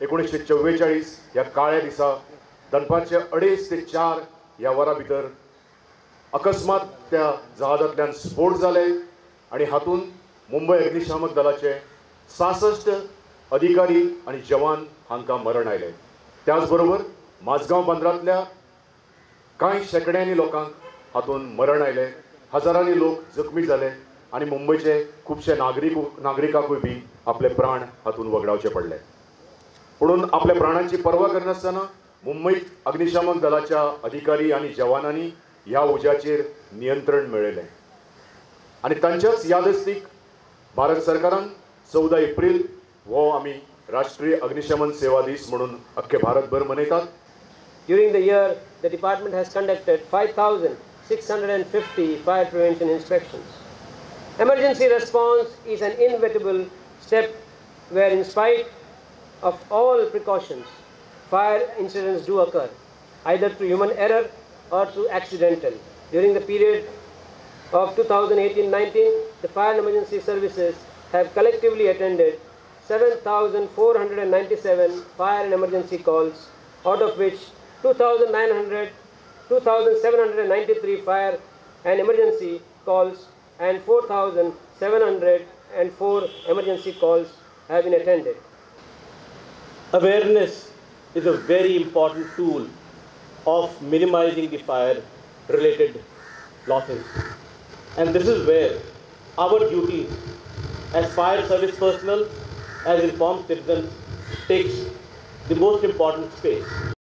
1944 ह्या काळ्या दिसा दनपारचे 2:30 ते 4 ह्या वरां भितर अकस्मात त्या जहाजांतल्यान स्फोट जाले आणि हातून मुंबय अग्निशामक दलाचे 66 अधिकारी आणि जवान हांकां मरण आयले. त्याचबरोबर माझगांव बंदरांतल्या कांय शेकड्यांनी लोकांक हातून मरण आयले, हजारांनी लोक जखमी जाले आणि मुंबयचे खुबशे नागरिकांकूय बी आपले प्राण हातून वगडावचे पडले. म्हणून आपल्या प्राणांची पर्वा करनासतना मुंबई अग्निशामक दलाच्या अधिकारी आणि जवानांनी ह्या उज्याचेर नियंत्रण मेळयलें आणि तांच्याच यादस्तीक भारत सरकारान 14 एप्रिल हो आमी राष्ट्रीय अग्निशमन सेवा दीस म्हणून अख्खे भारतभर मनयतात. During the year, the department has conducted 5,650 fire prevention inspections. Emergency response is an inevitable step where, in spite of all precautions, fire incidents do occur, either through human error or through accidental. During the period of 2018-19, the fire and emergency services have collectively attended 7,497 fire and emergency calls, out of which 2,793 fire and emergency calls and 4,704 emergency calls have been attended. Awareness is a very important tool of minimizing the fire-related losses. And this is where our duty as fire service personnel, as informed citizens, takes the most important space.